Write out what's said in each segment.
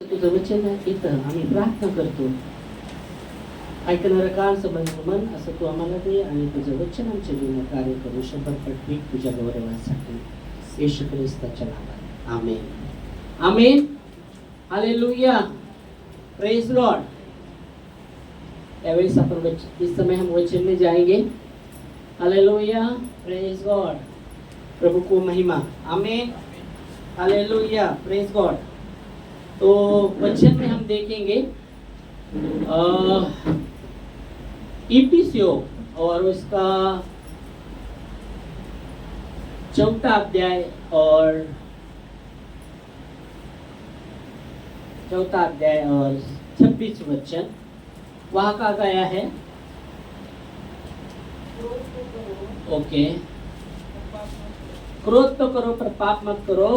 तुझं वचन इथं आम्ही प्रार्थना करतो. ऐकणारं कान समजणं मन असं तू आम्हाला दे आणि तुझं वचन आमच्या जीवनात कार्य करू 100% तुझ्या गौरवासाठी येशू ख्रिस्ताच्या नावात आमेन. आमेन. हालेलुया. Praise Lord. यावेळेस आपण इस समय हम वचन में जाएंगे. हालेलुया. Praise God. प्रभु को महिमा. आमेन. हालेलुया. Praise God. तो वचन में हम देखेंगे इफिसियों और उसका 4 अध्याय और 26 वचन वहाँ का गया है. ओके. क्रोध तो करो पर पाप मत करो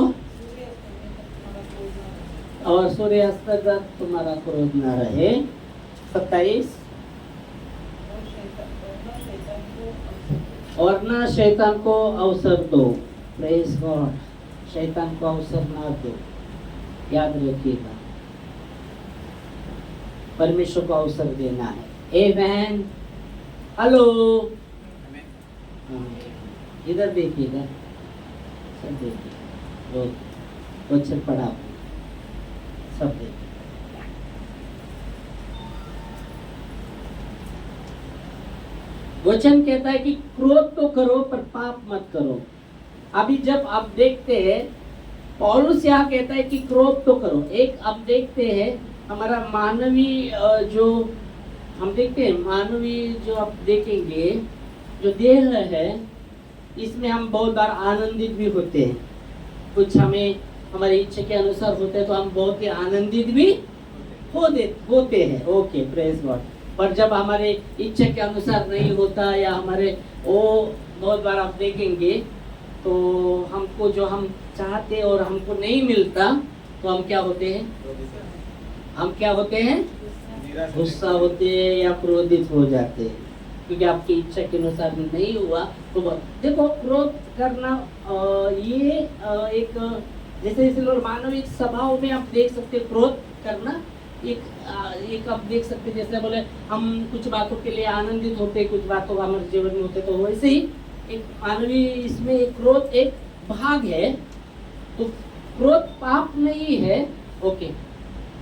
और सूर्यास्त तक तुम्हारा क्रोध न रहे. 27. और ना शैतान को अवसर दो. Praise God. शैतान को अवसर ना दो. याद रखिएगा, परमेश्वर को अवसर देना है. आमेन. हेलो. इधर देखिएगा, सब देखिए. वचन पढ़ा सब देखिए. वचन कहता है कि क्रोध तो करो पर पाप मत करो. अभी जब आप देखते हैं पौलुस यहाँ कहता है कि क्रोध तो करो. एक आप देखते हैं हमारा मानवीय जो हम देखते हैं मानवीय जो आप देखेंगे जो देह है इसमें हम बहुत बार आनंदित भी होते हैं. कुछ हमें हमारी इच्छा के अनुसार होते हैं तो हम बहुत ही आनंदित भी होते हैं. ओके. Praise God. पर जब हमारे इच्छा के अनुसार नहीं होता या हमारे वो बहुत बार आप देखेंगे तो हमको जो हम चाहते और हमको नहीं मिलता तो हम क्या होते हैं? हम क्या होते हैं? गुस्सा होते हैं या क्रोधित हो जाते हैं क्योंकि आपकी इच्छा के अनुसार नहीं हुआ. तो देखो क्रोध करना ये एक जैसे मानविक स्वभाव में आप देख सकते हैं क्रोध करना एक आप देख सकते हैं. जैसे बोले हम कुछ बातों के लिए आनंदित होते, कुछ बातों का हमारे जीवन में होते, तो वैसे ही एक मानवीय इसमें एक क्रोध एक भाग है. तो क्रोध पाप नहीं है. ओके.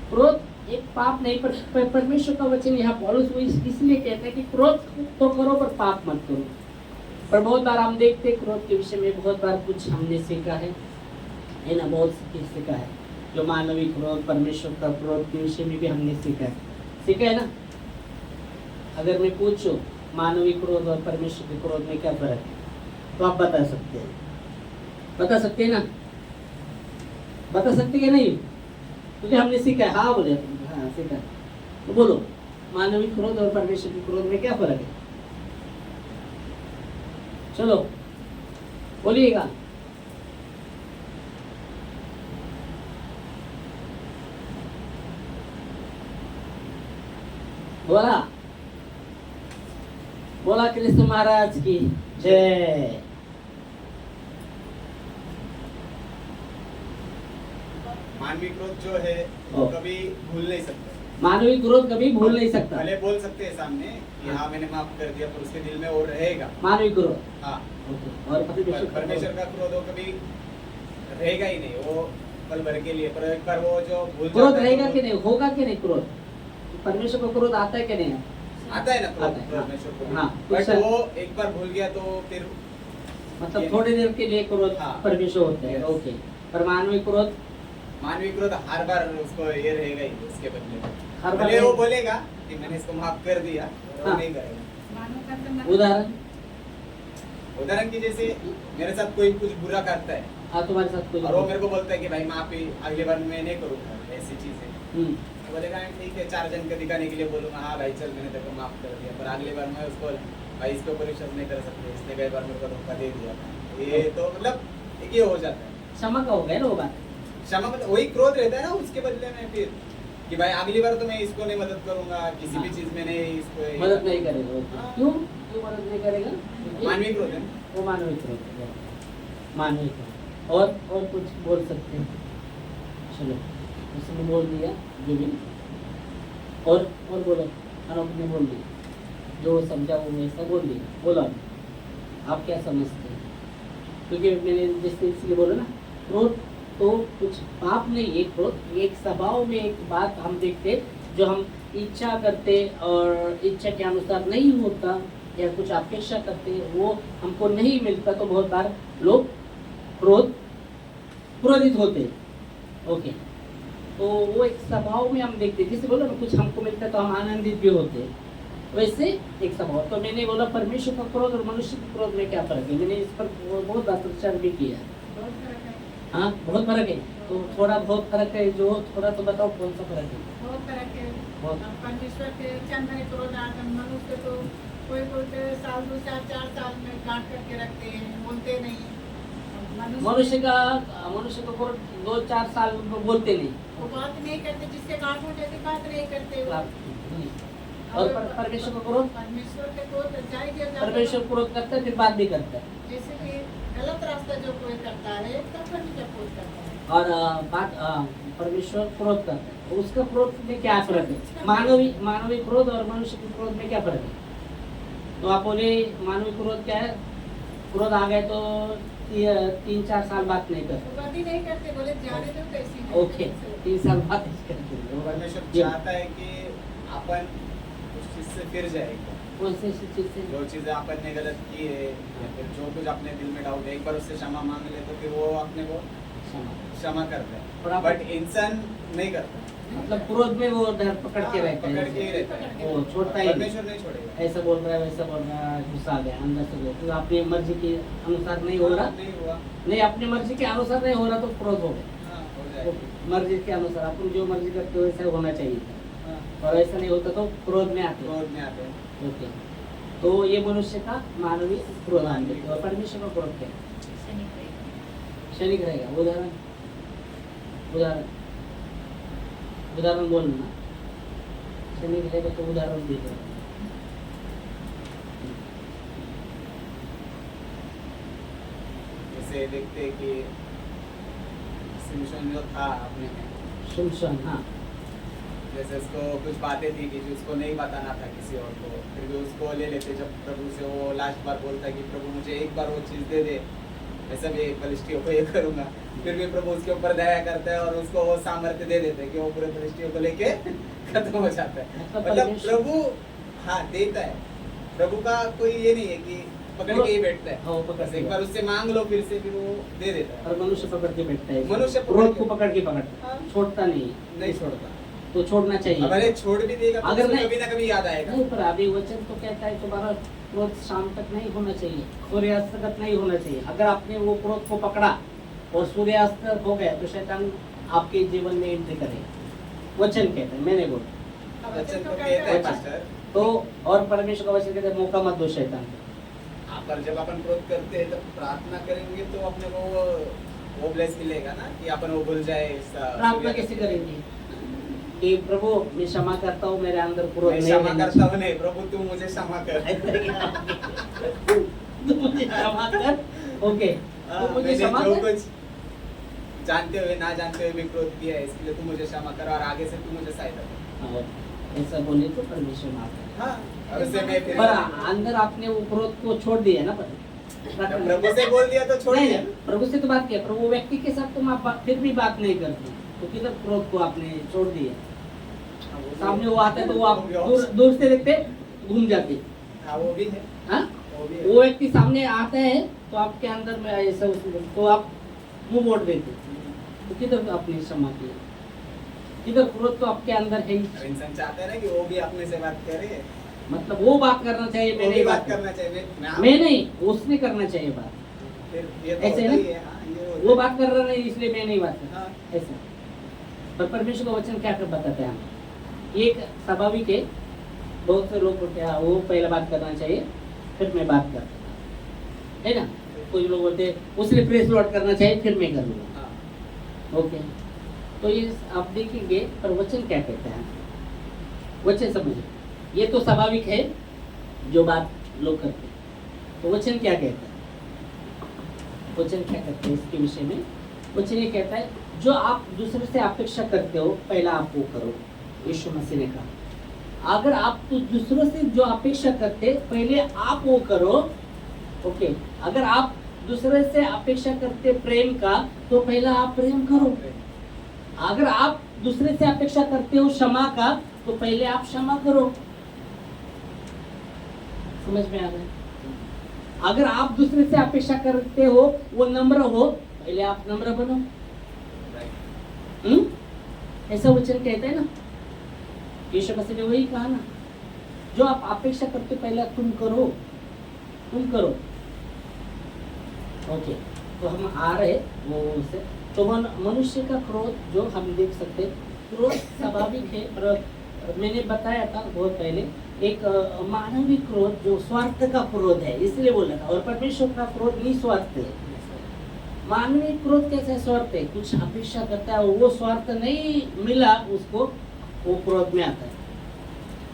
क्रोध एक पाप नहीं, पर परमेश्वर का वचन यहाँ पौलुस इसलिए कहता है कि क्रोध तो करो पर पाप मत करो. पर बहुत बार हम देखते क्रोध के विषय में बहुत बार कुछ हमने सीखा है ना, बहुत कुछ सीखा है. जो मानवीय क्रोध परमेश्वर का क्रोध के विषय में भी हमने सीखा है ना. अगर मैं पूछूं मानवीय क्रोध और परमेश्वर के क्रोध में क्या फर्क है तो आप बता सकते हैं? बता सकते हैं ना? बता सकते हैं नहीं? क्योंकि हमने सीखा है. हाँ बोले. हाँ सीखा. तो बोलो मानवीय क्रोध और परमेश्वर के क्रोध में क्या फर्क है? चलो बोलिएगा. बोला बोला कृष्ण महाराज की जय. मानवीय क्रोध जो है वो कभी भूल नहीं सकता. मानवीय क्रोध कभी भूल नहीं सकता. भले बोल सकते हैं सामने कि हाँ मैंने माफ कर दिया, पर उसके दिल में वो रहेगा मानवीय क्रोध. हाँ. और परमेश्वर का क्रोध वो कभी रहेगा ही नहीं. वो पल भर के लिए, पर एक बार वो जो भूल क्रोध रहेगा कि नहीं, होगा कि नहीं क्रोध? परमेश्वर को क्रोध आता है कि नहीं? आता है ना क्रोध परमेश्वर को. बट वो एक बार भूल गया तो फिर मतलब थोड़ी देर के लिए क्रोध परमेश्वर होता है. ओके. पर मानवीय क्रोध हर बार उसको ये रहेगा ही. उसके बदले हर भले वो बोलेगा कि मैंने इसको माफ कर दिया, वो नहीं करेगा. उदाहरण की जैसे मेरे साथ कोई कुछ बुरा करता है. हाँ तुम्हारे साथ कोई और वो मेरे को बोलता है कि भाई माफ ही अगले बार मैं नहीं करूँगा ऐसी चीजें. बोलेगा ठीक है, 4 जन को दिखाने के लिए बोलूँगा हाँ भाई चल मैंने तेरे को माफ कर दिया, पर अगले बार मैं उसको भाई इसके ऊपर विश्वास नहीं कर सकते, इसने कई बार मेरे को धोखा दे दिया. ये तो मतलब एक ये हो जाता है. क्षमा का हो गया ना वो बात. क्षमा मतलब वही क्रोध रहता है ना उसके बदले में फिर कि भाई अगली बार तो मैं इसको नहीं मदद करूंगा, किसी भी चीज में नहीं इसको मदद नहीं करेगा. क्यों मदद नहीं करेगा? मानवीय क्रोध है वो. मानवीय क्रोध. मानवीय क्रोध. और कुछ बोल सकते हैं? चलो उसने बोल दिया जो भी, और बोलो, अनूप ने बोल दिया जो समझा वो वैसा बोल दिया। बोलो आप क्या समझते हैं? क्योंकि मैंने जैसे इसलिए बोला ना, क्रोध तो कुछ पाप नहीं है। क्रोध एक स्वभाव में एक बात हम देखते जो हम इच्छा करते और इच्छा के अनुसार नहीं होता, या कुछ अपेक्षा करते वो हमको नहीं मिलता, तो बहुत बार लोग क्रोधित होते। ओके, तो वो एक स्वभाव में हम देखते, जैसे बोला ना कुछ हमको मिलता है तो हम आनंदित भी होते, वैसे एक स्वभाव। तो मैंने बोला परमेश्वर का क्रोध और मनुष्य के क्रोध में क्या फर्क है, मैंने इस पर बहुत बार प्रचार भी किया। हाँ, बहुत फर्क है। तो थोड़ा बहुत फर्क है, जो थोड़ा तो बताओ कौन सा फर्क है? बहुत फर्क है। बहुत। परमेश्वर के चंद में क्रोध आता है, मनुष्य तो कोई साल 2-4 साल में काट करके रखते हैं, बोलते नहीं। मनुष्य का क्रोध 2-4 साल में बोलते नहीं, वो बात नहीं करते, जिससे काट हो जाती बात नहीं करते वो। और परमेश्वर का क्रोध, परमेश्वर के क्रोध जाएगी, परमेश्वर क्रोध करता है फिर बात भी करता है। जैसे कि गलत रास्ता जो कोई करता है तब परमेश्वर क्रोध करता है, और परमेश्वर क्रोध करता है, उसका क्रोध में क्या फर्क है? मानवीय क्रोध और मनुष्य के क्रोध में क्या फर्क है? तो आप बोले मानवीय क्रोध क्या है? क्रोध आ गए तो 3-4 साल बात नहीं करते, बात ही नहीं करते, बोले जाने दो कैसी। ओके, 3 साल बात नहीं करते। परमेश्वर चाहता है कि अपन उस चीज से फिर जाएगा। कौन सी चीज से? जो चीजें अपन ने गलत की है या फिर जो कुछ अपने दिल में डाउट है, एक बार उससे क्षमा मांग ले तो फिर वो अपने को क्षमा करता है। बट इंसान नहीं करता, मतलब क्रोध में वो डर पकड़ के रहता पकड़ के ही है, रहता है, वो छोड़ता ही नहीं। परमेश्वर नहीं छोड़ेगा। ऐसा बोल रहा है, वैसा बोल रहा है, गुस्सा आ गया अंदर से, तो अपनी मर्जी के अनुसार नहीं हो रहा, नहीं हुआ, नहीं अपनी मर्जी के अनुसार नहीं हो रहा तो क्रोध हो गया। हाँ, हो वो जाएगा। मर्जी के अनुसार अपन जो मर्जी करते हो वैसा होना चाहिए, हाँ, और ऐसा नहीं होता तो क्रोध में आते हो। क्रोध में आते हैं। ओके, तो ये मनुष्य का मानवीय क्रोध आने, और परमेश्वर का क्रोध क्या है? क्षणिक रहेगा। उदाहरण बोलना, क्षणिक रहेगा तो उदाहरण दे दो। जैसे देखते हैं कि सिमशोन जो था अपने में, सुनसन, हाँ, जैसे उसको कुछ बातें थी कि जो उसको नहीं बताना था किसी और को, फिर भी उसको ले लेते। जब प्रभु से वो लास्ट बार बोलता कि प्रभु मुझे एक बार वो चीज़ दे दे, मैं सब ये फलिस्टियों को ये करूँगा, फिर भी प्रभु उसके ऊपर दया करता है और उसको वो सामर्थ्य दे देते हैं कि वो पूरे फलिस्टियों को लेके खत्म हो जाता है। मतलब प्रभु हाँ देता है, प्रभु का कोई ये नहीं है कि पकड़ के ही बैठता है। हाँ, पकड़ बस के एक बार उससे मांग लो, फिर से फिर वो दे देता है। और मनुष्य पकड़ के बैठता है, मनुष्य क्रोध को पकड़ के पकड़ता है, हाँ। छोड़ता नहीं, नहीं छोड़ता। तो छोड़ना चाहिए। अगर छोड़ भी देगा तो अगर उसको नहीं- कभी ना कभी याद आएगा। नहीं, पर अभी वचन तो कहता है तुम्हारा क्रोध शाम तक नहीं होना चाहिए, सूर्यास्त तक नहीं होना चाहिए। अगर आपने वो क्रोध को पकड़ा और सूर्यास्त हो गया तो शैतान आपके जीवन में एंट्री करेगा। वचन कहता है, मैंने बोला वचन तो कहता है पास्टर। तो, और परमेश्वर का वचन कहता है मौका मत दो शैतान को। पर जब अपन क्रोध करते हैं तब प्रार्थना करेंगे तो अपने को वो ब्लेस मिलेगा ना कि अपन वो भूल जाए। प्रार्थना कैसे करेंगे कि प्रभु मैं क्षमा करता हूँ, मेरे अंदर क्रोध मैं नहीं क्षमा रहना करता हूँ, नहीं प्रभु तू मुझे क्षमा कर। तू मुझे क्षमा कर, ओके, तू मुझे मैंने क्षमा जो कर। कुछ जानते हुए ना जानते हुए भी क्रोध किया है, इसलिए तू मुझे क्षमा कर और आगे से तू मुझे सहायता कर। और ऐसा बोले तो परमेश्वर माफ करे। हाँ, और उससे मैं फिर पर अंदर आपने वो क्रोध को छोड़ दिया ना, पर प्रभु से बोल दिया तो छोड़ नहीं, दिया। प्रभु से तो बात किया, पर वो व्यक्ति के साथ तुम आप फिर भी बात नहीं करते, तो किधर क्रोध को आपने छोड़ दिया? सामने वो आता है तो वो आप दूर से देखते घूम जाते। हाँ वो भी है, हाँ, वो भी है। वो व्यक्ति सामने आता है तो आपके अंदर में ऐसा तो आप मुंह मोड़ देते, तो किधर आपने क्षमा किया? किधर क्रोध तो आपके अंदर है ही। अब इंसान चाहता है ना कि वो भी अपने से बात करे, मतलब वो बात करना चाहिए, वो मैं भी नहीं बात करना चाहिए। मैं नहीं, उसने करना चाहिए बात। फिर ये तो ऐसे होता ना? ही है, हाँ, ये होता वो है। बात कर रहा नहीं इसलिए मैं नहीं बात कर हाँ, ऐसा। पर परमेश्वर का वचन क्या कर बताते हैं हमें? एक स्वाभाविक है, बहुत से लोग को क्या वो पहले बात करना चाहिए फिर मैं बात करता है ना। कुछ लोग बोलते हैं उसने प्रेस लॉट करना चाहिए फिर मैं कर लूँगा। हाँ। ओके, तो ये आप देखेंगे, पर वचन क्या कहते हैं? वचन समझिए, ये तो स्वाभाविक है जो बात लोग करते हैं, तो वचन क्या कहता है? वचन क्या कहते हैं इसके विषय में? वचन ये कहता है जो आप दूसरे से अपेक्षा करते हो पहला आप वो करो, यीशु मसीह ने कहा। अगर आप तो दूसरों से जो अपेक्षा करते पहले आप वो करो। ओके, अगर आप दूसरे से अपेक्षा करते प्रेम का तो पहला आप प्रेम करो। अगर आप दूसरे से अपेक्षा करते हो क्षमा का तो पहले आप क्षमा करो। समझ में आ रहा है? अगर आप दूसरे से अपेक्षा करते हो वो नम्र हो, पहले आप नम्र बनो। ऐसा वचन कहते हैं ना, यीशु मसीह ने वही कहा ना, जो आप अपेक्षा करते पहले तुम करो, तुम करो। ओके, तो हम आ रहे वो से तो मनुष्य का क्रोध जो हम देख सकते, क्रोध स्वाभाविक है, पर मैंने बताया था बहुत पहले, एक मानवीय क्रोध जो स्वार्थ का क्रोध है, इसलिए बोला था। और परमेश्वर का क्रोध निस्वार्थ है। मानवीय क्रोध कैसे स्वार्थ है, कुछ अपेक्षा करता है, वो स्वार्थ नहीं मिला उसको, वो क्रोध में आता है,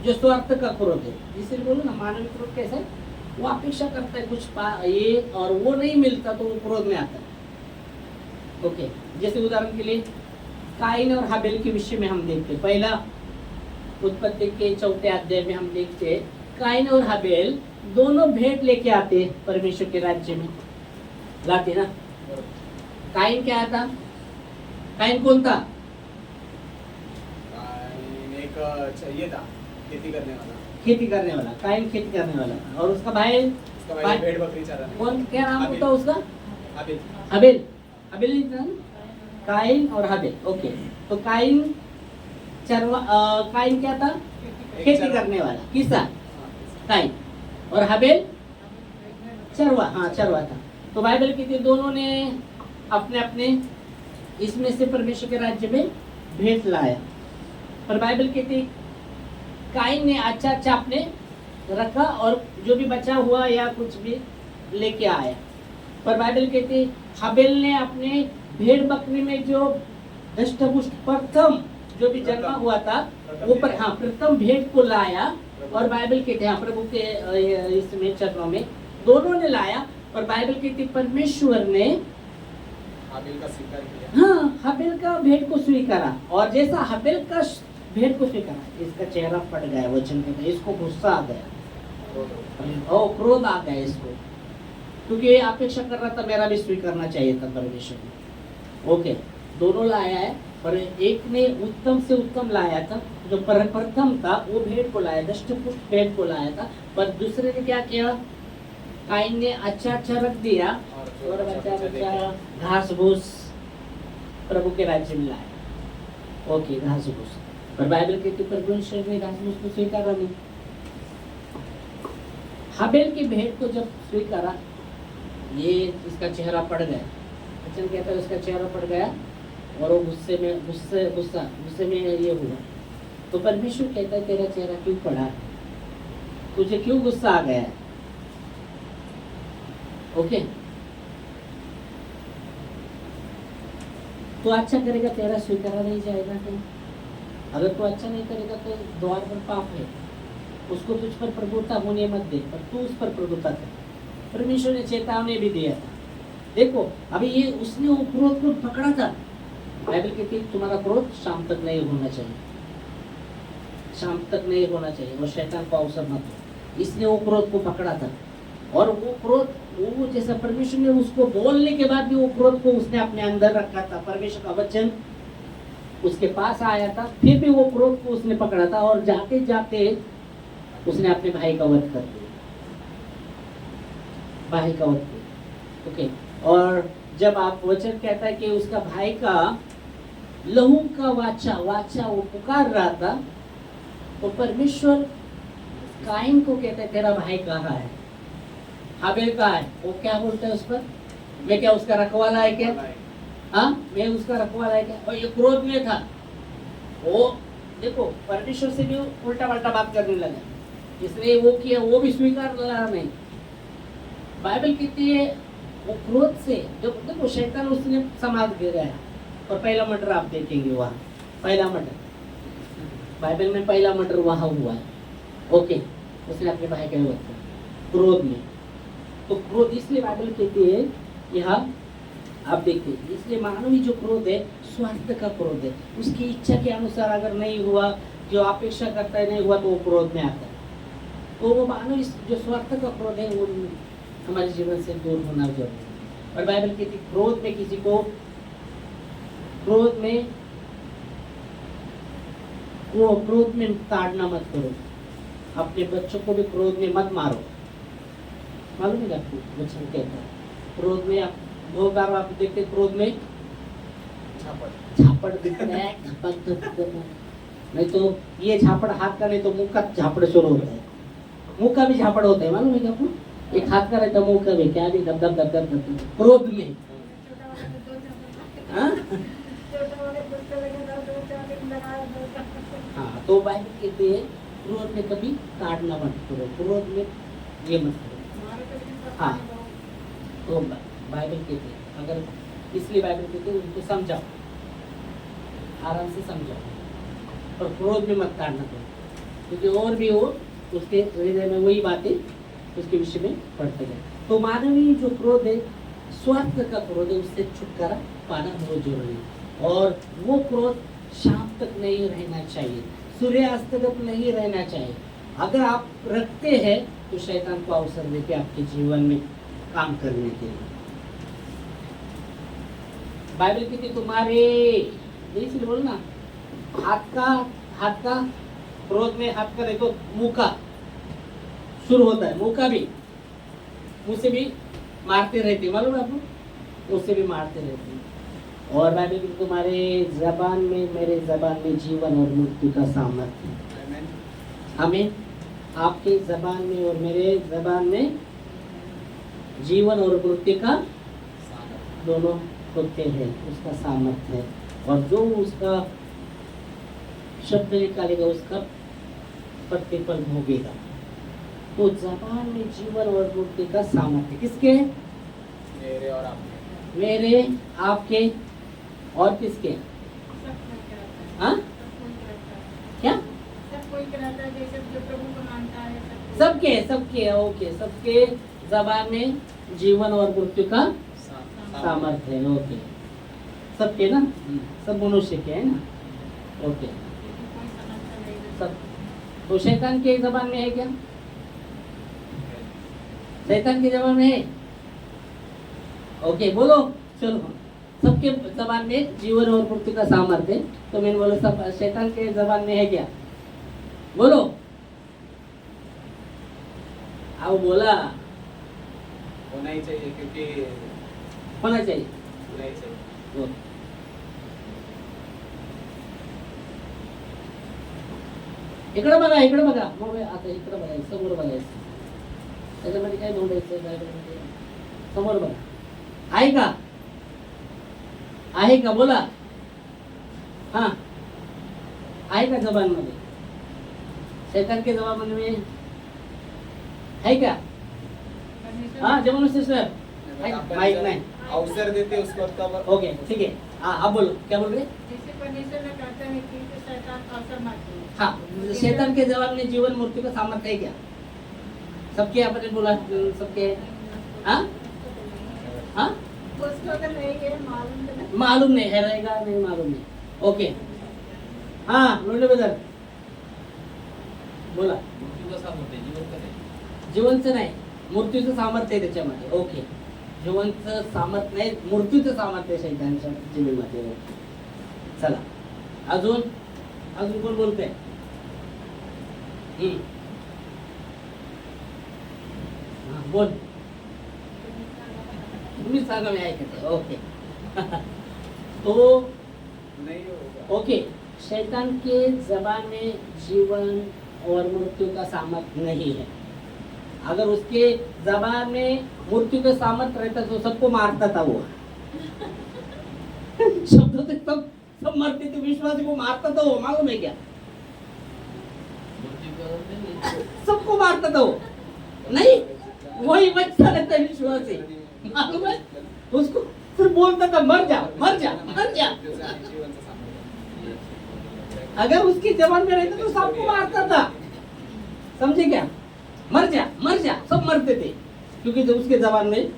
जो स्वार्थ का क्रोध है। इसलिए बोलो ना, मानवीय क्रोध कैसे है, वो अपेक्षा करता है कुछ ये, और वो नहीं मिलता तो वो क्रोध में आता है। ओके, जैसे उदाहरण के लिए काइन और हाबेल के विषय में हम देखते, पहला उत्पत्ति के 4 अध्याय में हम देखते, काइन और हाबेल दोनों भेंट लेके आते परमेश्वर के राज्य में, लाते ना। काइन क्या था? काइन कौन था? एक ये था खेती करने वाला। खेती करने वाला, काइन खेती करने वाला। और उसका भाई भेड़ बकरी चराने। कौन, क्या नाम होता उसका? हाबेल। हाबेल, हाबेल नहीं था ना? काइन और हाबेल। ओके, तो काइन काइन क्या था? खेती करने वाला, किसान काइन। और हाबेल चरवा, हाँ चरवा था। तो बाइबल कहती है दोनों ने अपने अपने इसमें से परमेश्वर के राज्य में भेंट लाया। पर बाइबल कहती काइन ने अच्छा अच्छा अपने रखा और जो भी बचा हुआ या कुछ भी लेके आया। पर बाइबल कहती हाबेल ने अपने भेड़ बकरी में जो दष्टपुष्ट प्रथम जो भी जन्मा हुआ था वो पर, हाँ, प्रथम भेड़ को लाया। और बाइबल कहते हैं प्रभु के इसमें चरणों में दोनों ने लाया। और बाइबल कहती परमेश्वर ने हाबेल का स्वीकार किया। हाँ, हाबेल का भेड़ को स्वीकारा। और जैसा हाबेल का भेड़ को स्वीकारा, इसका चेहरा फट गया, वचन कहता है इसको गुस्सा आ गया, ओ क्रोध आ गया इसको, क्योंकि ये अपेक्षा कर रहा था मेरा भी स्वीकारना चाहिए था परमेश्वर ने। ओके, दोनों लाया है, पर एक ने उत्तम से उत्तम लाया था, जो प्रथम था वो भेड़ को लाया, दष्टपुष्ट भेड़ को लाया था। पर दूसरे ने क्या किया, काइन ने अच्छा अच्छा रख दिया और बच्चा बच्चा घास भूस प्रभु के राज्य में लाया। ओके, घास भूस। पर बाइबल कहती परमेश्वर ने घास भूस को स्वीकारा नहीं। हाबेल की भेड़ को जब स्वीकारा, ये इसका चेहरा पड़ गया, वचन कहता है उसका चेहरा पड़ गया और वो गुस्से में ये हुआ। तो परमेश्वर कहता है तेरा चेहरा क्यों पड़ा है, तुझे क्यों गुस्सा आ गया है? ओके, तो अच्छा करेगा तेरा स्वीकारा नहीं जाएगा कहीं। अगर तू अच्छा नहीं करेगा तो द्वार पर पाप है, उसको तुझ पर प्रभुता होने मत दे, पर तू उस पर प्रभुता कर। परमेश्वर ने चेतावनी भी दिया था। देखो अभी ये उसने वो क्रोध को पकड़ा था। बाइबल कहती है तुम्हारा क्रोध शाम तक नहीं होना चाहिए, शाम तक नहीं होना चाहिए, और शैतान को अवसर मत दो। इसने वो क्रोध को पकड़ा था, और वो क्रोध वो जैसा परमेश्वर ने उसको बोलने के बाद भी वो क्रोध को उसने अपने अंदर रखा था। परमेश्वर का वचन उसके पास आया था, फिर भी वो क्रोध को उसने पकड़ा था, और जाते जाते उसने अपने भाई का वध कर दिया, भाई का वध किया। ओके, और जब आप वचन कहता है कि उसका भाई का लहू का वाचा वो पुकार रहा था, तो परमेश्वर काइन को कहता है तेरा भाई कहाँ है? हाबेल का है। वो क्या बोलता है उस पर, मैं क्या उसका रखवाला है क्या? हाँ, मैं उसका रखवाला है क्या? और ये क्रोध में था। वो देखो परमेश्वर से भी उल्टा पल्टा बात करने लगा, इसलिए वो किया, वो भी स्वीकार रहा नहीं। बाइबल कहती है वो क्रोध से जब देखो शैतान उसने समाज गिराया। और पहला मर्डर आप देखेंगे वहाँ, पहला मर्डर बाइबल में पहला मर्डर वहाँ हुआ है। ओके, उसने अपने भाई का वध क्रोध में। तो क्रोध इसलिए बाइबल कहती है यहाँ आप देखिए, इसलिए मानवीय जो क्रोध है स्वार्थ का क्रोध है। उसकी इच्छा के अनुसार अगर नहीं हुआ, जो अपेक्षा करता है नहीं हुआ, तो वो क्रोध में आता है। तो वो मानवीय जो स्वार्थ का क्रोध है वो हमारे जीवन से दूर होना जरूरी है। और बाइबल कहती है क्रोध में किसी को, क्रोध में ताड़ना मत करो। अपने बच्चों को भी क्रोध में मत मारो। मालूम है आपको वचन कहता है क्रोध में, आप बहुत बार आप देखते हैं क्रोध में झापड़ देते हैं, नहीं तो ये झापड़ हाथ का, नहीं तो मुंह का झापड़ शुरू होता है। मुंह का भी झापड़ होता है, मालूम है आपको? एक हाथ का रहता है, मुंह का भी, क्या भी दब दब दब दब दब क्रोध में। हाँ हाँ, तो बाइबल कहते हैं क्रोध में कभी ताड़ना मत करो, क्रोध में ये मत करो। हाँ, तो बाइबल कहते हैं, अगर इसलिए बाइबल कहते हैं उनको समझाओ, आराम से समझाओ, और क्रोध में मत ताड़ना करो, क्योंकि और भी हो उसके हृदय में वही बातें उसके विषय में पढ़ते गए। तो मानवीय जो क्रोध है स्वार्थ का क्रोध है, उससे छुटकारा पाना बहुत जरूरी है। और वो क्रोध शाम तक नहीं रहना चाहिए, सूर्यास्त तक नहीं रहना चाहिए। अगर आप रखते हैं तो शैतान को अवसर देके आपके जीवन में काम करने के लिए। बाइबल कहती तुम्हारे, इसलिए बोलना, हाथ का क्रोध में, हाथ का नहीं तो मुंह का शुरू होता है। मुंह का भी, मुंह से भी मारते रहते, मालूम है आपको? उससे भी मारते रहते। और बाइबल कहती तुम्हारे जबान में, मेरे जबान में जीवन और मृत्यु का सामर्थ्य है। हमें आपके जबान में और मेरे जबान में जीवन और मृत्यु का दोनों होते हैं, उसका सामर्थ्य है। और जो उसका शब्द निकालेगा उसका प्रतिफल भोगेगा। तो जबान में जीवन और मृत्यु का सामर्थ्य किसके? मेरे और आपके। मेरे, आपके और किसके? हाँ क्या? सबके ओके, सबके जबान में जीवन और मृत्यु का सामर्थ्य है। ओके, सबके ना, सब मनुष्य के है ना। ओके, सब। तो शैतान के जबान में है क्या? शैतान की जबान में है? ओके, बोलो, चलो। सबके जबान में जीवन और मृत्यु का सामर्थ्य। तो मैंने बोला सब शैतान के जबान में है क्या? बोलो, आओ, बोला। होना ही चाहिए, क्योंकि होना चाहिए, होना ही चाहिए। इकडे बघा, इकडे बघा, मग आता इकडे बघायचं, समोर बघायचं, त्याच्यामध्ये काय नोंदायचं, समोर बघा, आहे का? आहे का? बोला. हाँ, आहे का जबान मध्ये? शैतान के जबान में है क्या? हाँ, जबान से सर माइक नहीं, अवसर देते उसको तब। ओके, ठीक है। हाँ, आप बोलो, क्या बोल रहे? जैसे परमेश्वर ने कहता है कि शैतान का अवसर मत दो। हाँ, शैतान के जबान में जीवन मृत्यु का सामर्थ्य है क्या? सबके आपने बोला, सबके। हाँ हाँ, उसको अगर नहीं है मालूम तो नहीं। मालूम नहीं है, रहेगा नहीं मालूम नहीं। ओके, हाँ, लोटे बदल बोला। जीवनचं नाही, मृत्यूचं सामर्थ्य आहे त्याच्यामध्ये। ओके, जीवनचं सामर्थ्य नाही, मृत्यूचं सामर्थ्य आहे शैतानच्या जीवनामध्ये। चला, अजून अजून कोण बोलतंय? हाँ, बोल, तुम्ही सांगा, मी ऐकते। ओके तो नहीं होगा। ओके, शैतान के जबान में जीवन और मृत्यु का सामर्थ्य नहीं है। अगर उसके जबान में मृत्यु का सामर्थ्य रहता तो सबको मारता था वो। शब्दों से सब मरते थे, विश्वासी को मारता था वो, मालूम है क्या? सबको मारता था वो, नहीं वही बच्चा रहता है विश्वासी, मालूम है? उसको फिर बोलता था मर जा, मर जा, मर जा। अगर उसकी जबान में रहता तो सबको मारता था, समझे क्या? मर जा, मर जा, सब मरते थे, क्योंकि जब उसके जबान में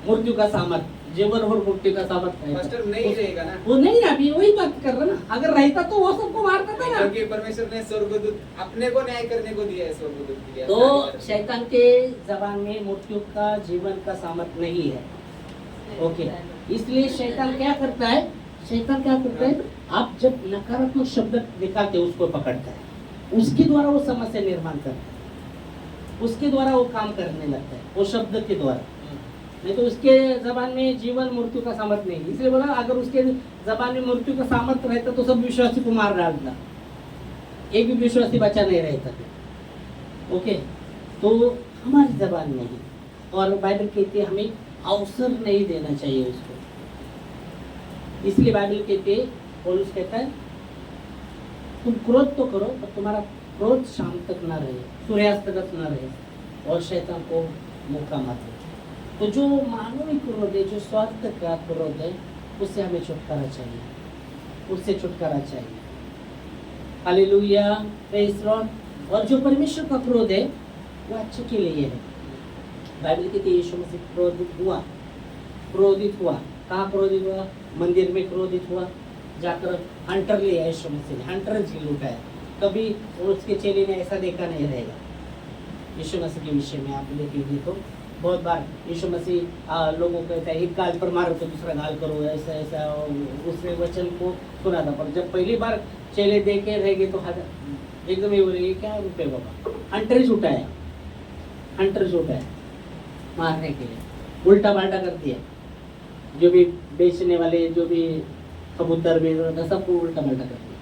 मृत्यु का सामर्थ्य जीवन और मृत्यु का सामर्थ्य मास्टर है। नहीं रहेगा ना, वो नहीं ना, अभी वही बात कर रहा ना, अगर रहता तो वो सबको मारता था ना। क्योंकि परमेश्वर ने स्वर्गदूत अपने को न्याय करने को दिया है, स्वर्गदूत के लिए तो शैतान के जबान में मृत्यु का जीवन का सामर्थ्य नहीं है। ओके, इसलिए शैतान क्या करता है, शैतान क्या करता है, आप जब नकारात्मक शब्द निकालते हो उसको पकड़ता है, उसके द्वारा वो समस्या निर्माण करता है, उसके द्वारा वो काम करने लगता है, वो शब्द के द्वारा। नहीं तो उसके जबान में जीवन मृत्यु का सामर्थ्य नहीं। इसलिए बोला अगर उसके जबान में मृत्यु का सामर्थ्य रहता तो सब विश्वासी को मार डालता, एक भी विश्वासी बचा नहीं रहता था। ओके, तो हमारी जबान नहीं, और बाइबल कहती है हमें अवसर नहीं देना चाहिए उसको। इसलिए बाइबल कहती है, पौलुस कहता है तुम क्रोध तो करो पर तुम्हारा क्रोध शाम तक ना रहे, सूर्यास्त तक ना रहे, और शैतान को मौका मत दो। तो जो मानवीय क्रोध है, जो स्वार्थ का क्रोध है, उससे हमें छुटकारा चाहिए, उससे छुटकारा चाहिए। Hallelujah, praise Lord. और जो परमेश्वर का क्रोध है वो अच्छे के लिए है। बाइबल कहती है यीशु मसीह क्रोधित हुआ। कहाँ क्रोधित हुआ? मंदिर में क्रोधित हुआ, जाकर हंटर लिया यीशु मसीह ने, हंटर जी लुटाया। कभी उसके चेले ने ऐसा देखा नहीं रहेगा। यीशु मसीह के विषय में आप देखेंगे तो बहुत बार यीशु मसीह लोगों को कहता है एक गाल पर मारो तो दूसरा गाल करो, ऐसा ऐसा उसने वचन को सुना था। पर जब पहली बार चेले देखे रहेंगे तो एकदम ये बोलेंगे क्या रुपये बाबा, हंटर उठाया, हंटर उठाया मारने के लिए, उल्टा पाल्टा कर दिया। जो भी बेचने वाले, जो भी कबूतर बेच रहा था, सबको उल्टा पाल्टा कर दिया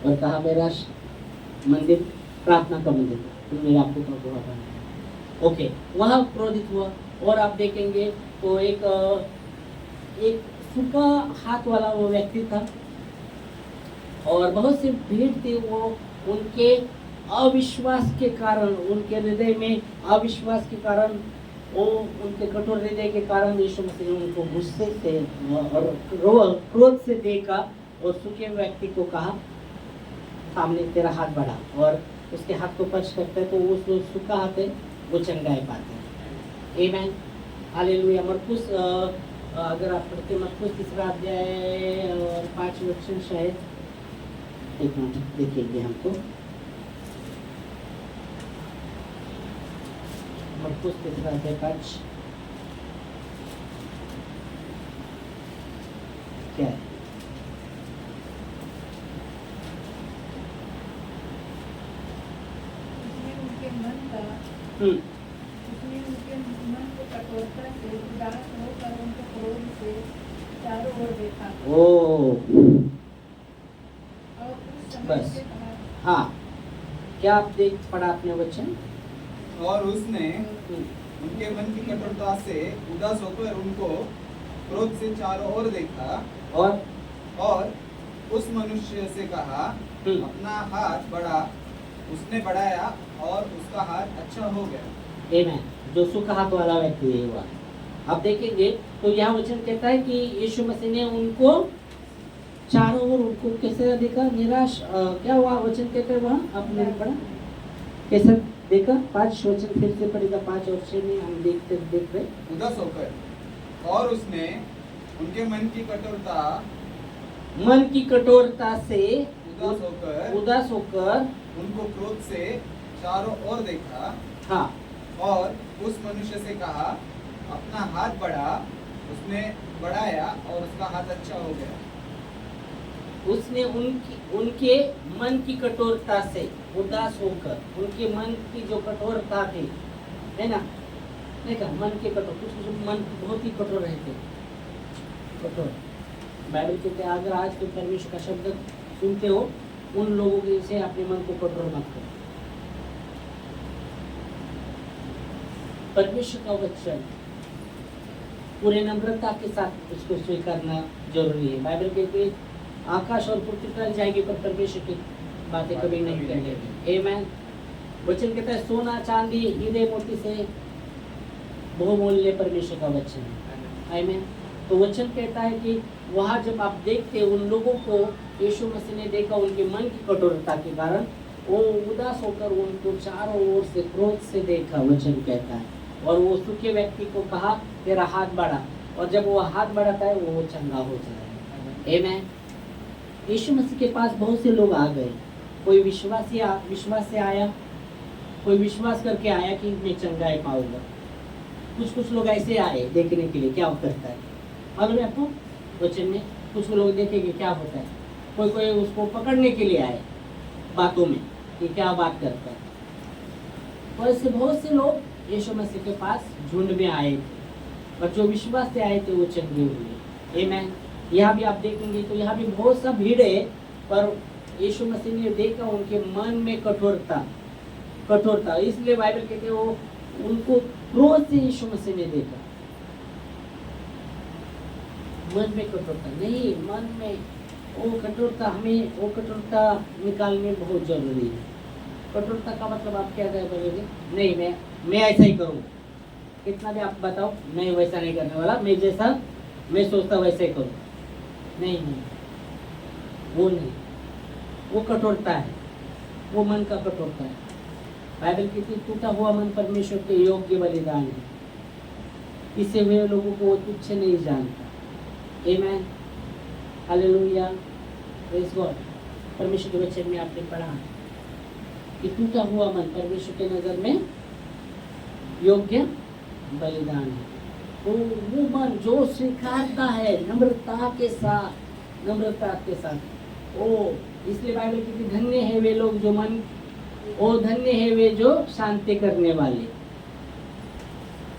और कहा मेरा मंदिर प्रार्थना का मंदिर, तुम मेरे आपको प्रभु बनाया। ओके, वहाँ क्रोधित हुआ। और आप देखेंगे तो एक सूखा हाथ वाला वो व्यक्ति था, और बहुत सी भीड़ थी। वो उनके अविश्वास के कारण, उनके हृदय में अविश्वास के कारण, वो उनके कठोर हृदय के कारण यीशु मसीह ने उनको गुस्से से और क्रोध से देखा और सूखे व्यक्ति को कहा सामने तेरा हाथ बढ़ा, और उसके हाथ को स्पर्श करता है तो वो सूखा हाथ है वो चंगाई पाते हैं। आमेन, हालेलुया। मरकुस, अगर आप पढ़ते मरकुस 3 अध्याय और 5 वचन शायद, एक मिनट देखिए हमको, मरकुस 3 अध्याय 5 क्या है? उसने उनके मन को कठोरता से उदास होकर उनको क्रोध से चारों ओर देखा। ओ और उस समय बस। से कहा, हाँ, क्या आप देख पढ़ा आपने वचन? और उसने उनके मन की कठोरता से उदास होकर उनको क्रोध से चारों ओर देखा और उस मनुष्य से कहा अपना हाथ बढ़ा। उसने बढ़ाया और उसका हाथ अच्छा हो गया। आमेन। जो सूखा हाथ वाला व्यक्ति है हुआ। आप देखेंगे तो यह वचन कहता है कि यीशु मसीह ने उनको चारों ओर उनको कैसे देखा, निराश क्या हुआ वचन कहते हैं वहाँ, आपने पढ़ा कैसे देखा? 5 वचन फिर से पढ़ेगा, 5 और 6 में हम देख रहे। उदास होकर, और उसने उनके मन की कठोरता से उदास होकर उनको क्रोध से चारों ओर देखा। हाँ, और उस मनुष्य से कहा अपना हाथ बढ़ा। उसने बढ़ाया और उसका हाथ अच्छा हो गया। उसने उनके मन की कठोरता से उदास होकर, उनके मन की जो कठोरता थी, है ना, देखा मन के कठोर, कुछ मन बहुत ही कठोर रहते, कठोर। बाइबल कहते हैं अगर आज तुम परमेश्वर का शब्द सुनते हो, उन लोगों के से अपने मन को कठोर मत करो। परमेश्वर का वचन पूरे नम्रता के साथ उसको स्वीकारना जरूरी है। बाइबल कहती है आकाश और पृथ्वी टल जाएगी पर परमेश्वर की बातें कभी नहीं टलेगी। आमेन। वचन कहता है सोना चांदी हीरे मोती से बहुमूल्य परमेश्वर का वचन है। आमेन। तो वचन कहता है कि वहाँ जब आप देखते उन लोगों को यीशु मसीह ने देखा, उनके मन की कठोरता के कारण वो उदास होकर उनको चारों ओर से क्रोध से देखा, वचन कहता है। और वो सूखे व्यक्ति को कहा तेरा हाथ बढ़ा। और जब वो हाथ बढ़ाता है वो चंगा हो जाए। आमेन। यीशु मसीह के पास बहुत से लोग आ गए। कोई विश्वास से आया, कोई विश्वास करके आया कि मैं चंगाई पाऊंगा। कुछ लोग ऐसे आए देखने के लिए क्या करता है। मालूम है आपको वचन में कुछ लोग देखेंगे क्या होता है। कोई उसको पकड़ने के लिए आए बातों में कि क्या बात करता है। और ऐसे बहुत से लोग यीशु मसीह के पास झुंड में आए थे और जो विश्वास से आए थे वो चंगे हुए। आमेन। यहाँ भी आप देखेंगे तो यहाँ भी बहुत सा भीड़ है, पर यीशु मसीह ने देखा उनके मन में कठोरता। इसलिए बाइबल कहते हैं वो उनको क्रोध से यीशु मसीह ने देखा। मन में कठोरता नहीं, मन में वो कठोरता, हमें वो कठोरता निकालने बहुत जरूरी है। कठोरता का मतलब आप क्या बोलोगे? नहीं मैं ऐसा ही करूँगा। कितना भी आप बताओ मैं वैसा नहीं करने वाला, मैं जैसा मैं सोचता वैसे ही करूँ। नहीं, वो नहीं, वो कठोरता है, वो मन का कठोरता है। बाइबल कहती है टूटा हुआ मन परमेश्वर के योग्य बलिदान है। इसे हुए लोगों को वो तुच्छ नहीं जानता। आमेन। हालेलुया। Praise God. परमेश्वर के वचन में आपने पढ़ा कि टूटा हुआ मन परमेश्वर के नजर में योग्य बलिदान है। तो वो मन जो स्वीकारता है नम्रता के साथ, ओ इसलिए बाइबल कहती है धन्य है वे लोग जो मन, ओ धन्य है वे जो शांति करने वाले।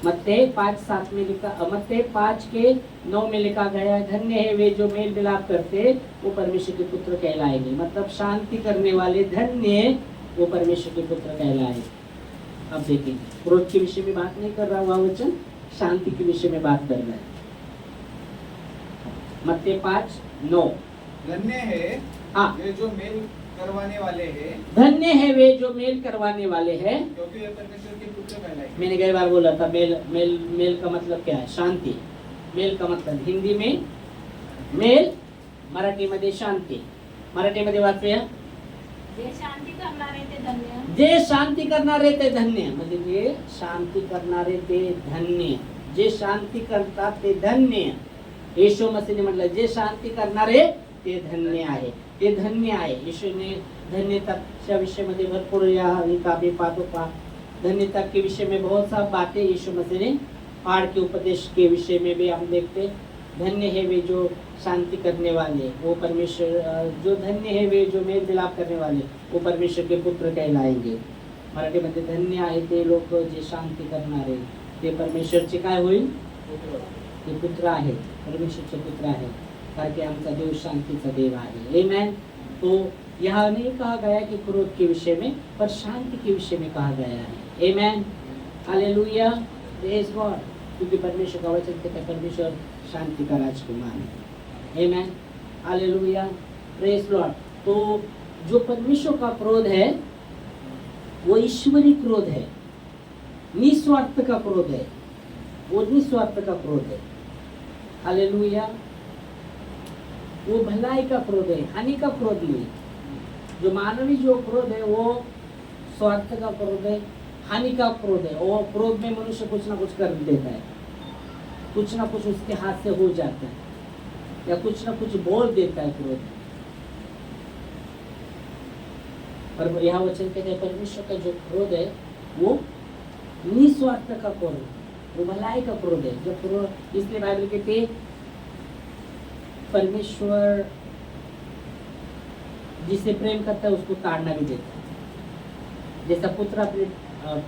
मत्ती 5:7 में लिखा, मत्ती 5:9 में लिखा गया है धन्य है वे जो मेल मिलाप करते वो परमेश्वर के पुत्र कहलाएंगे। मतलब शांति करने वाले धन्य वो परमेश्वर के पुत्र कहलाएंगे। अब देखिए क्रोध के विषय में बात नहीं कर रहा हुआ वचन, शांति के विषय में बात कर रहा है। मत्ती 5:9 धन्य है हाँ वे जो मेल करवाने वाले हैं, धन्य है वे जो मेल करवाने वाले हैं क्योंकि ये परमेश्वर के पुत्र कहलाएंगे। मैंने कई बार बोला था मेल का मतलब क्या है? शांति। मेल का मतलब हिंदी में मेल, मराठी मध्ये शांती। मराठी मध्ये वाचूया जे शांती करणारे ते धन्य, जे शांती करणारे ते धन्य। म्हणजे जे शांती करणारे ते धन्य, जे शांती करतात ते धन्य। येशू मसीहने म्हटलं जे शांती करणारे ते धन्य आहे, ते धन्य आहे। येशूने धन्यता विषय में भरपूर भी पातो पा धन्यता के विषय में बहुत सा बातें यीशु मसीह ने पहाड़ के उपदेश के विषय में भी हम देखते। धन्य है वे जो शांति करने वाले, वो परमेश्वर, जो धन्य है वे जो मेल मिलाप करने वाले वो परमेश्वर के पुत्र कहलाएंगे। मराठी मध्ये धन्य आहे ते लोक जे शांती करणारे ते परमेश्वरचे काय होईल? ते पुत्र आहेत, परमेश्वरचे पुत्र आहेत, कारण की आमचा देव शांतीचा देव आहे। आमेन। तो यहाँ नहीं कहा गया कि क्रोध के विषय में, पर शांति के विषय में कहा गया है। आमेन। हालेलुया। Praise God. क्योंकि परमेश्वर का वचन कहता है परमेश्वर शांति का राजकुमार है। आमेन। हालेलुया। Praise Lord. तो जो परमेश्वर का क्रोध है वो ईश्वरी क्रोध है, निस्वार्थ का क्रोध है, वो निस्वार्थ का क्रोध है। हालेलुया। वो भलाई का क्रोध है, हानि का क्रोध नहीं। जो मानवी जो क्रोध है वो स्वार्थ का क्रोध है, हानि का क्रोध है। वो क्रोध में मनुष्य कुछ ना कुछ कर देता है, कुछ ना कुछ उसके हाथ से हो जाता है या कुछ ना कुछ बोल देता है क्रोध। पर यहाँ वचन कहते हैं परमेश्वर का जो क्रोध है वो निस्वार्थ का क्रोध है, वो भलाई का क्रोध है। जो क्रोध, इसलिए बाइबल कहते हैं परमेश्वर जिसे प्रेम करता है उसको ताड़ना भी देता है। जैसा पुत्र अपने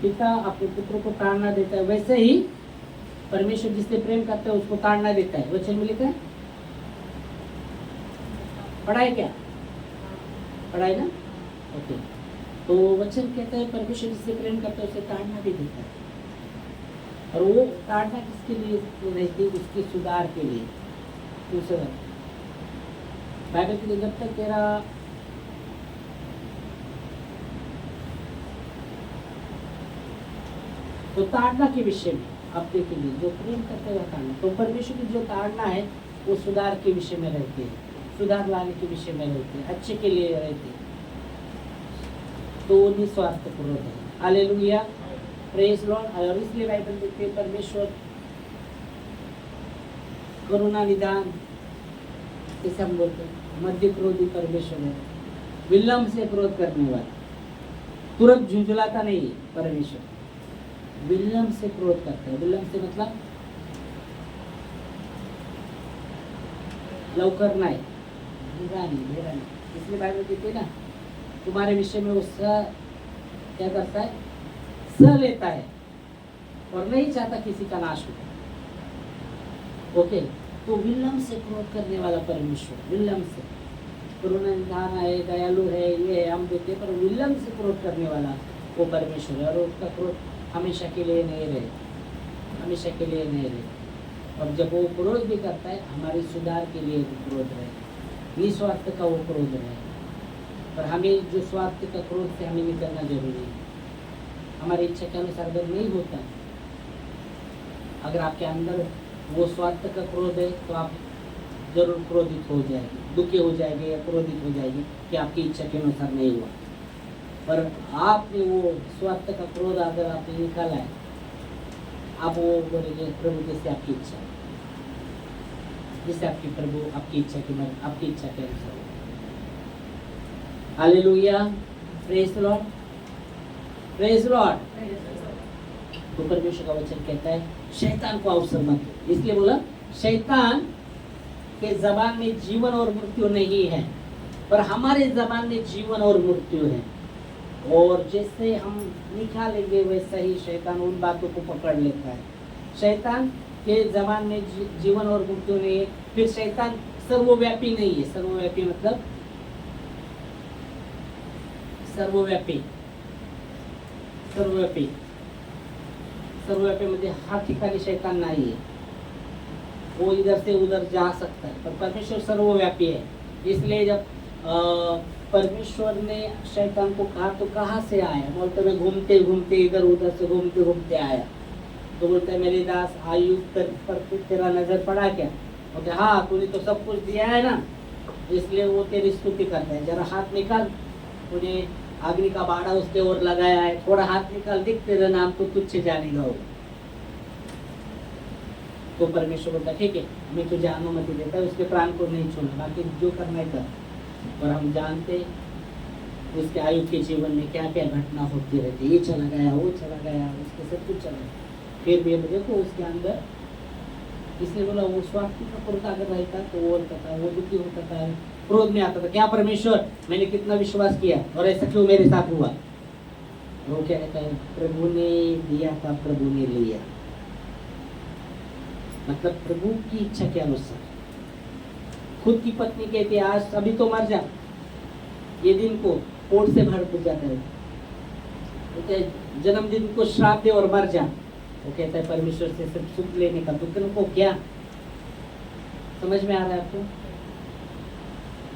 पिता अपने पुत्र को ताड़ना देता है, वैसे ही परमेश्वर जिससे प्रेम करता है उसको ताड़ना देता है। वचन में लिखा है, पढ़ा है क्या? पढ़ा है ना? ओके। तो वचन कहता है परमेश्वर जिससे प्रेम करता है उसे ताड़ना भी देता है। और वो ताड़ना किसके लिए रहती है? उसके सुधार के लिए। दूसरा बाइबल के लिए जब तक तेरा तो ताड़ना के विषय में आप देखेंगे जो प्रेम करते हुए ताड़ना, तो परमेश्वर की जो ताड़ना है वो सुधार के विषय में रहती है, सुधार लाने के विषय में रहती है, अच्छे के लिए रहती है। तो निस्वार्थ क्रोध है। हालेलुया। Praise Lord. और इसलिए बाइबल देखते हैं परमेश्वर करुणा निदान, इसे हम बोलते हैं। मध्य क्रोधी परमेश्वर है, विलंब से क्रोध करने वाला, तुरंत झुंझलाता नहीं है परमेश्वर, विलंब से क्रोध करता है। विलंब से मतलब लवकर नहीं, धीरा नहीं। इसलिए बाइबल कहती है ना, तुम्हारे विषय में वो क्या करता है, लेता है और नहीं चाहता किसी का नाश हो। ओके, तो विलंब से क्रोध करने वाला परमेश्वर, विलंब से, करुणा निधान है, दयालु है, ये है, हम देखते हैं, पर विलंब से क्रोध करने वाला वो परमेश्वर है। और उसका क्रोध हमेशा के लिए नहीं रहे, हमेशा के लिए नहीं रहे। और जब वो क्रोध भी करता है, हमारे सुधार के लिए क्रोध रहे, निस्वार्थ का वो क्रोध रहे। पर हमें जो स्वार्थ का क्रोध से हमें निकलना जरूरी है। हमारी इच्छा के अनुसार अगर नहीं होता, अगर आपके अंदर वो स्वार्थ का क्रोध है, तो आप जरूर क्रोधित हो जाएंगे, दुखी हो जाएंगे या क्रोधित हो जाएंगे कि आपकी इच्छा के अनुसार नहीं हुआ। पर आपने वो स्वार्थ का क्रोध अगर आपने निकाला है, आप वो बोलेंगे प्रभु जैसे आपकी इच्छा, जिससे आपकी प्रभु आपकी इच्छा के अनुसार। Hallelujah, praise the Lord, praise the Lord. तो परमेश्वर का वचन कहता है शैतान को अवसर मत दो। इसलिए बोला शैतान के जबान में जीवन और मृत्यु नहीं है, पर हमारे जबान में जीवन और मृत्यु है। और जैसे हम निकालेंगे वैसा ही शैतान उन बातों को पकड़ लेता है। शैतान के जबान में जीवन और मृत्यु नहीं है। फिर शैतान सर्वव्यापी नहीं है। सर्वव्यापी मतलब सर्वव्यापी मध्ये हर ठिकाणी शैतान नहीं है। वो इधर से उधर जा सकता है, पर परमेश्वर सर्वव्यापी है। इसलिए जब परमेश्वर ने शैतान को कहा तो कहाँ से आया, बोलते मैं घूमते घूमते इधर उधर से घूमते घूमते आया। तो बोलता है मेरे दास आयुब पर तेरा नजर पड़ा क्या? बोलते हाँ, तूने तो सब कुछ दिया है ना, इसलिए वो तेरी स्तुति करता है। जरा हाथ निकाल, तूने अग्नि का बाड़ा उसके ओर लगाया है, थोड़ा हाथ निकाल, दिख तेरा नाम तो तुझ से जानेगा वो। तो परमेश्वर बोलता ठीक है, मैं तुझे अनुमति देता है, उसके प्राण को नहीं छोड़ना, बाकी जो करना है कर। और हम जानते उसके आयु के जीवन में क्या क्या घटना होती रहती, ये चला गया, वो चला गया, उसके सब कुछ चला गया, फिर भी देखो उसके अंदर। इसलिए बोला वो स्वार्थी का क्रोध अगर रहता तो वो होता, वो दुखी होता था, क्रोध में आता था, क्या परमेश्वर मैंने कितना विश्वास किया और ऐसा क्यों मेरे साथ हुआ? वो क्या कहता है, प्रभु ने दिया था, प्रभु ने लिया। मतलब प्रभु की इच्छा के अनुसार। खुद की पत्नी कहती है आज अभी तो मर जा, ये दिन को कोट से भर पुर जाता है, तो जन्मदिन को श्राप दे और मर जा। वो कहता है परमेश्वर से सब सुख लेने का, दुख को क्या समझ में आ रहा है आपको?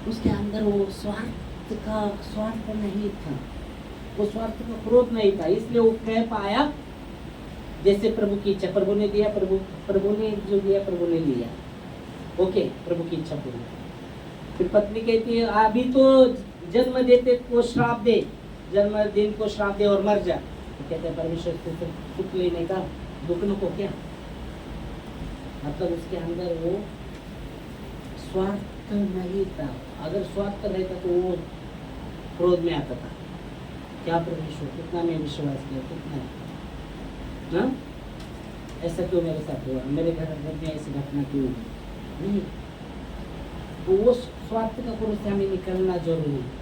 उसके अंदर वो स्वार्थ नहीं था, वो स्वार्थ का क्रोध नहीं था। इसलिए वो कह पाया जैसे प्रभु की इच्छा, प्रभु ने दिया, प्रभु ने जो दिया प्रभु ने लिया। ओके, प्रभु की इच्छा पूरी। फिर पत्नी कहती है अभी तो जन्म देते को श्राप दे, जन्मदिन को श्राप दे और मर जा। तो कहते हैं परमेश्वर से सुख लेने का, दुख को क्या? मतलब उसके अंदर वो स्वार्थ नहीं था। अगर स्वार्थ रहता तो वो क्रोध में आता था, क्या परमेश्वर कितना मैं विश्वास किया, कितना ना ऐसा क्यों मेरे साथ हुआ, मेरे घर में ऐसी घटना क्यों नहीं? तो वो स्वार्थ का क्रोध से हमें निकलना जरूरी है।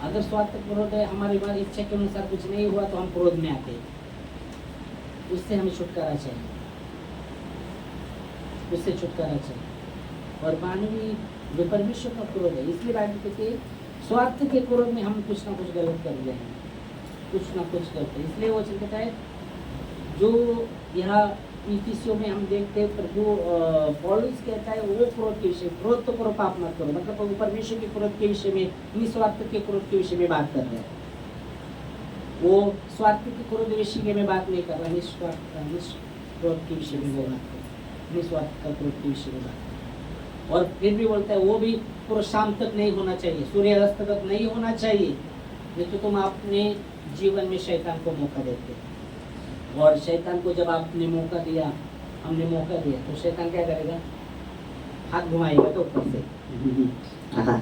अगर स्वार्थ क्रोध है, हमारी इच्छा के अनुसार कुछ नहीं हुआ तो हम क्रोध में आते हैं, उससे हमें छुटकारा चाहिए, उससे छुटकारा चाहिए। और मानवीय जो परमेश्वर का क्रोध है, इसलिए बाइबल कहती है स्वार्थ के क्रोध में हम कुछ ना कुछ गलत कर रहे हैं, कुछ ना कुछ करते हैं। इसलिए वो कहता है जो यहाँ इफिसियों में हम देखते हैं प्रभु पौलुस कहता है वो क्रोध के विषय, क्रोध तो करो पाप मत करो, मतलब वो परमेश्वर के क्रोध के विषय में, निस्वार्थ के क्रोध के विषय में बात कर रहे हैं। वो स्वार्थ के क्रोध के विषय में बात नहीं कर रहा, निस्वार्थ के विषय में वो बात कर रहा, निस्वार्थ का क्रोध के विषय में बात कर रहा। और फिर भी बोलता है वो भी पूरा शाम तक नहीं होना चाहिए, सूर्यास्त तक नहीं होना चाहिए, नहीं तो तुम अपने जीवन में शैतान को मौका देते। और शैतान को जब आपने मौका दिया, हमने मौका दिया तो शैतान क्या करेगा, हाथ घुमाएगा तो ऊपर से हाँ,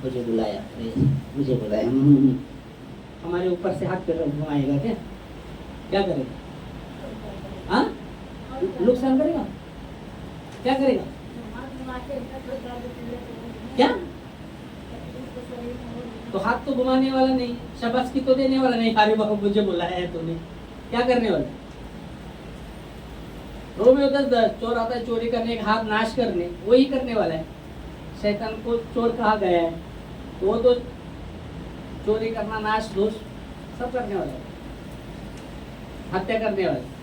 मुझे बुलाया, अरे मुझे बुलाया, हमारे ऊपर से हाथ पे घुमाएगा, क्या करेगा, हाँ नुकसान करेगा, क्या करेगा, क्या तो हाथ तो घुमाने वाला नहीं, शाबाशी तो देने वाला नहीं, अरे बाबा मुझे बुलाया है तूने, क्या करने वाला। रोमियो 10:10 चोर आता है चोरी करने, एक हाथ नाश करने, वही करने वाला है। शैतान को चोर कहा गया है तो वो तो चोरी करना, नाश दोष सब करने वाला है, हत्या करने वाला है।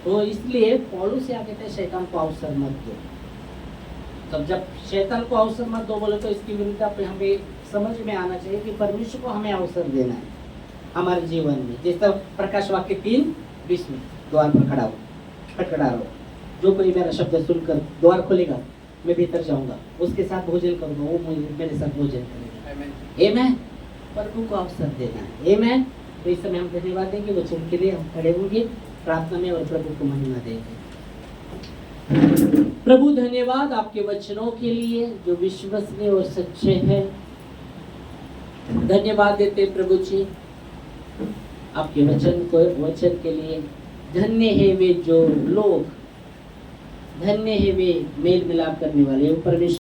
तो इसलिए पौलुस यहाँ कहते हैं शैतान को अवसर मत दो। तब जब शैतान को अवसर मत दो बोले तो इसकी विरुद्ध पे हमें समझ में आना चाहिए कि परमेश्वर को हमें अवसर देना है हमारे जीवन में। जैसा प्रकाश वाक्य 3:20 में, द्वार पर खड़ा हो, खटखटा रहो, जो कोई मेरा शब्द सुनकर द्वार खोलेगा मैं भीतर जाऊंगा, उसके साथ भोजन करूंगा, वो मेरे साथ भोजन करेगा। आमेन। प्रभु को अवसर देना है। आमेन। तो इस समय हम धन्यवाद देंगे, वचन के लिए हम खड़े होंगे प्रार्थना में और प्रभु को महिमा देंगे। प्रभु धन्यवाद आपके वचनों के लिए जो विश्वसनीय और सच्चे हैं। धन्यवाद देते प्रभु जी आपके वचन के लिए। धन्य है वे जो लोग, धन्य है वे मेल मिलाप करने वाले, वो परमेश्वर